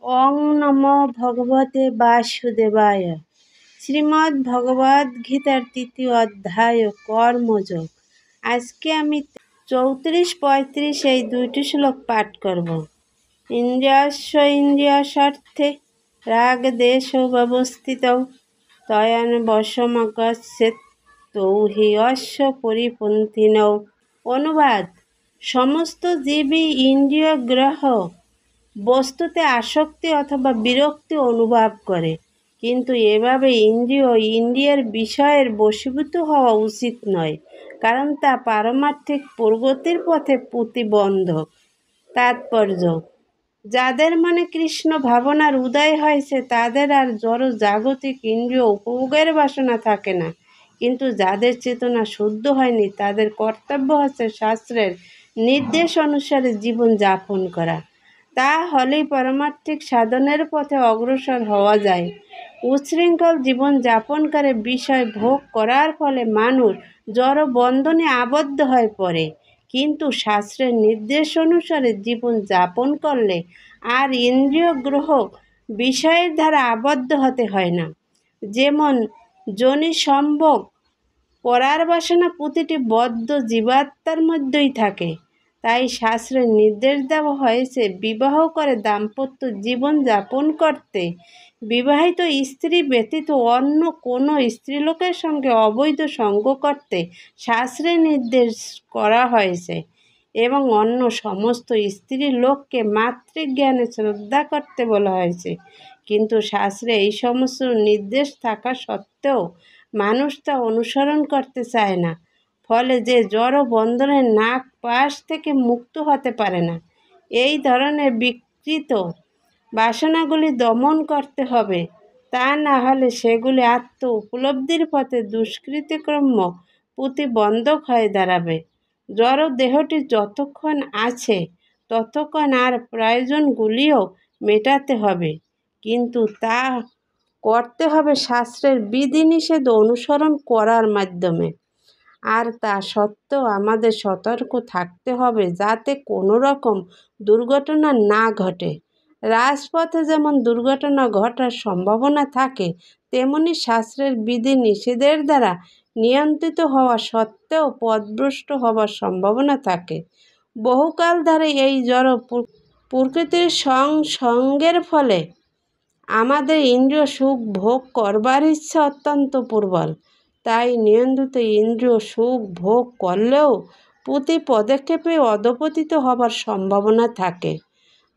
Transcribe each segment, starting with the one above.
ওং নমো ভগবতে বাসুদেবায়। শ্রীমদ্ ভগবদ গীতার ৩য় অধ্যায় কর্মযোগ। আজকে আমি ৩৪-৩৫ এই দুইটি শ্লোক পাঠ করব। ইন্দ্রিয়স্য ইন্দ্রিয়স্যার্থে রাগ দেশ ব্যবস্থিত তয়ান বশমগচ্ছেৎ তৌ হি অস্য পরিপন্থিনৌ। অনুবাদ: সমস্ত জীবই ইন্দ্রিয় গ্রহ বস্তুতে আসক্তি অথবা বিরক্তি অনুভব করে, কিন্তু এভাবে ইন্দ্রিয়ের বিষয়ের বশীভূত হওয়া উচিত নয়, কারণ তা পারমার্থিক প্রগতির পথে প্রতিবন্ধক। তাৎপর্য: যাদের মনে কৃষ্ণ ভাবনার উদয় হয়েছে তাদের আর জড় জাগতিক ইন্দ্রিয় উপভোগের বাসনা থাকে না, কিন্তু যাদের চেতনা শুদ্ধ হয়নি তাদের কর্তব্য হচ্ছে শাস্ত্রের নির্দেশ অনুসারে জীবন যাপন করা। তা হলেই পারমার্থিক সাধনের পথে অগ্রসর হওয়া যায়। উচ্ছৃঙ্খল জীবন যাপন করে বিষয় ভোগ করার ফলে মানুষ জড় বন্ধনে আবদ্ধ হয়ে পড়ে, কিন্তু শাস্ত্রের নির্দেশ অনুসারে জীবন যাপন করলে আর ইন্দ্রিয় গ্রহ বিষয়ের দ্বারা আবদ্ধ হতে হয় না। যেমন যোনি সম্ভোগ করার বাসনা প্রতিটি বদ্ধ জীবাত্মার মধ্যেই থাকে, তাই শাস্ত্রের নির্দেশ দেওয়া হয়েছে বিবাহ করে দাম্পত্য জীবন যাপন করতে। বিবাহিত স্ত্রী ব্যতীত অন্য কোনো স্ত্রীলোকের সঙ্গে অবৈধ সঙ্গ করতে শাস্ত্রে নির্দেশ করা হয়েছে, এবং অন্য সমস্ত স্ত্রী লোককে মাতৃজ্ঞানে শ্রদ্ধা করতে বলা হয়েছে। কিন্তু শাস্ত্রে এই সমস্ত নির্দেশ থাকা সত্ত্বেও মানুষ তা অনুসরণ করতে চায় না, ফলে যে জড় বন্ধনের নাগ পাশ থেকে মুক্ত হতে পারে না। এই ধরনের বিকৃত বাসনাগুলি দমন করতে হবে, তা না হলে সেগুলি আত্ম উপলব্ধির পথে দুষ্কৃতিকর্ম প্রতিবন্ধক হয়ে দাঁড়াবে। জড় দেহটি যতক্ষণ আছে ততক্ষণ আর প্রয়োজনগুলিও মেটাতে হবে, কিন্তু তা করতে হবে শাস্ত্রের বিধিনিষেধ অনুসরণ করার মাধ্যমে। আর তা সত্ত্বেও আমাদের সতর্ক থাকতে হবে যাতে কোনো রকম দুর্ঘটনা না ঘটে। রাজপথে যেমন দুর্ঘটনা ঘটার সম্ভাবনা থাকে, তেমনি শাস্ত্রের বিধি নিষেধের দ্বারা নিয়ন্ত্রিত হওয়া সত্ত্বেও পথভ্রষ্ট হওয়ার সম্ভাবনা থাকে। বহুকাল ধরে এই জড় প্রকৃতির সঙ্গের ফলে আমাদের ইন্দ্রিয় সুখ ভোগ করবার ইচ্ছা অত্যন্ত প্রবল, তাই নিয়ন্ত্রিত ইন্দ্রিয় সুখ ভোগ করলেও প্রতি পদক্ষেপে অধঃপতিত হবার সম্ভাবনা থাকে।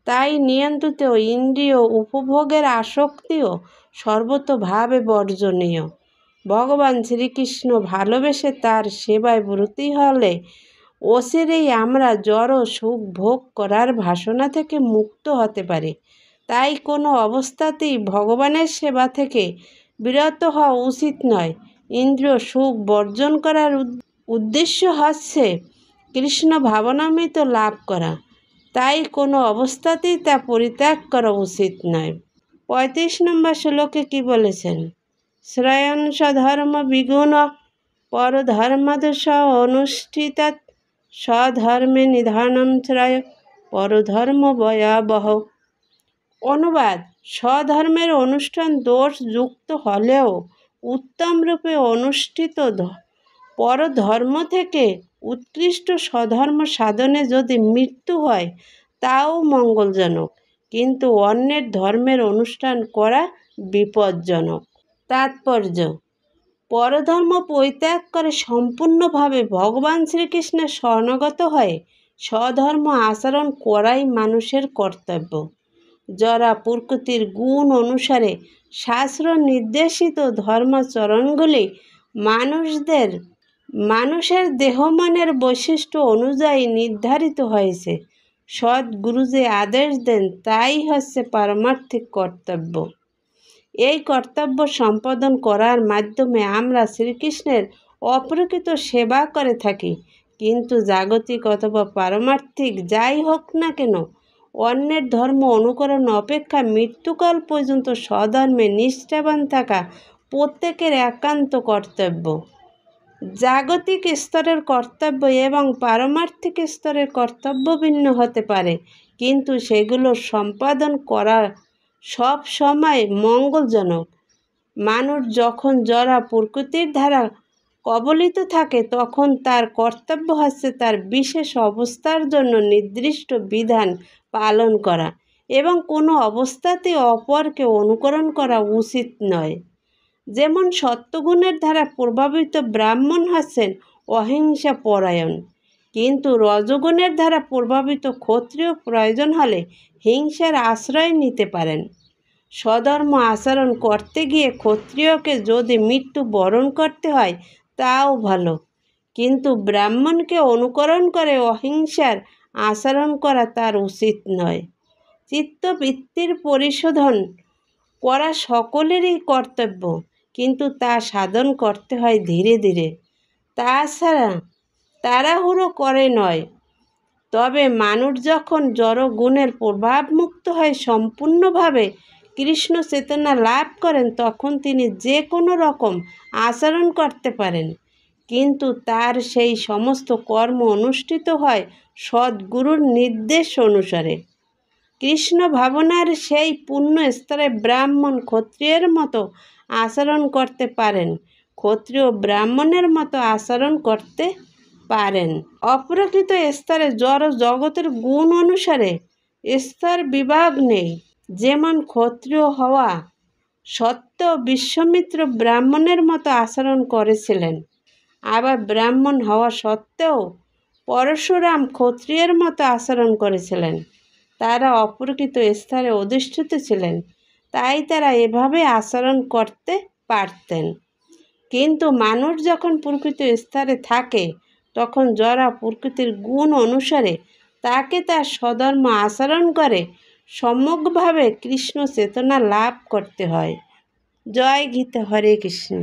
তাই নিয়ন্ত্রিত ইন্দ্রিয় উপভোগের আসক্তিও সর্বতোভাবে বর্জনীয়। ভগবান শ্রীকৃষ্ণ ভালোবেসে তার সেবায় ব্রতী হলে অচিরেই আমরা জড় সুখ ভোগ করার বাসনা থেকে মুক্ত হতে পারি। তাই কোনো অবস্থাতেই ভগবানের সেবা থেকে বিরত হওয়া উচিত নয়। ইন্দ্রিয় সুখ বর্জন করার উদ্দেশ্য হচ্ছে কৃষ্ণ ভাবনামৃত লাভ করা, তাই কোনো অবস্থাতেই তা পরিত্যাগ করা উচিত নয়। ৩৫ নম্বর শ্লোকে কি বলেছেন? শ্রয়ণ স্বধর্ম বিগুণ পরধর্মাদর্শ অনুষ্ঠিতাৎ স্বধর্মে নিধানম শ্রয় পরধর্ম ভয়াবহ। অনুবাদ: স্বধর্মের অনুষ্ঠান দোষযুক্ত হলেও উত্তম রূপে অনুষ্ঠিত পরধর্ম থেকে উৎকৃষ্ট স্বধর্ম সাধনে যদি মৃত্যু হয় তাও মঙ্গলজনক, কিন্তু অন্যের ধর্মের অনুষ্ঠান করা বিপজ্জনক। তাৎপর্য: পরধর্ম পরিত্যাগ করে সম্পূর্ণভাবে ভগবান শ্রীকৃষ্ণের শরণাগত হয়ে স্বধর্ম আচরণ করাই মানুষের কর্তব্য। যারা প্রকৃতির গুণ অনুসারে শাস্ত্র নির্দেশিত ধর্মাচরণগুলি মানুষের দেহমনের বৈশিষ্ট্য অনুযায়ী নির্ধারিত হয়েছে, সদ্গুরু যে আদেশ দেন তাই হচ্ছে পারমার্থিক কর্তব্য। এই কর্তব্য সম্পাদন করার মাধ্যমে আমরা শ্রীকৃষ্ণের অপ্রকৃত সেবা করে থাকি, কিন্তু জাগতিক অথবা পারমার্থিক যাই হোক না কেন, অন্যের ধর্ম অনুকরণ অপেক্ষা মৃত্যুকাল পর্যন্ত স্বধর্মে নিষ্ঠাবান থাকা প্রত্যেকের একান্ত কর্তব্য। জাগতিক স্তরের কর্তব্য এবং পারমার্থিক স্তরের কর্তব্য ভিন্ন হতে পারে, কিন্তু সেগুলো সম্পাদন করা সব সময় মঙ্গলজনক। মানুষ যখন জড়া প্রকৃতির দ্বারা কবলিত থাকে তখন তার কর্তব্য হচ্ছে তার বিশেষ অবস্থার জন্য নির্দিষ্ট বিধান পালন করা এবং কোনো অবস্থাতে অপরকে অনুকরণ করা উচিত নয়। যেমন সত্যগুণের দ্বারা প্রভাবিত ব্রাহ্মণ হচ্ছেন অহিংসা পরায়ণ, কিন্তু রজগুণের দ্বারা প্রভাবিত ক্ষত্রিয় প্রয়োজন হলে হিংসার আশ্রয় নিতে পারেন। স্বধর্ম আচরণ করতে গিয়ে ক্ষত্রিয়কে যদি মৃত্যু বরণ করতে হয় তাও ভালো, কিন্তু ব্রাহ্মণকে অনুকরণ করে অহিংসার আচরণ করা তার উচিত নয়। চিত্তবৃত্তির পরিশোধন করা সকলেরই কর্তব্য, কিন্তু তা সাধন করতে হয় ধীরে ধীরে, তাছাড়া তাড়াহুড়ো করে নয়। তবে মানুষ যখন জড়গুণের প্রভাবমুক্ত হয়ে সম্পূর্ণভাবে কৃষ্ণ চেতনা লাভ করেন তখন তিনি যে কোনো রকম আচরণ করতে পারেন, কিন্তু তার সেই সমস্ত কর্ম অনুষ্ঠিত হয় সদ্গুরুর নির্দেশ অনুসারে। কৃষ্ণ ভাবনার সেই পূর্ণ স্তরে ব্রাহ্মণ ক্ষত্রিয়ের মতো আচরণ করতে পারেন, ক্ষত্রিয় ব্রাহ্মণের মতো আচরণ করতে পারেন। অপ্রকৃত স্তরে জড় জগতের গুণ অনুসারে স্তর বিভাগ নেই। যেমন ক্ষত্রিয় হওয়া সত্ত্বেও বিশ্বামিত্র ব্রাহ্মণের মতো আচরণ করেছিলেন, আবার ব্রাহ্মণ হওয়া সত্ত্বেও পরশুরাম ক্ষত্রিয়ের মতো আচরণ করেছিলেন। তারা অপ্রকৃত স্তরে অধিষ্ঠিত ছিলেন, তাই তারা এভাবে আচরণ করতে পারতেন। কিন্তু মানুষ যখন প্রকৃত স্তরে থাকে তখন যারা প্রকৃতির গুণ অনুসারে তাকে তার স্বধর্ম আচরণ করে সম্যকভাবে কৃষ্ণ চেতনা লাভ করতে হয়। জয় গীতা। হরে কৃষ্ণ।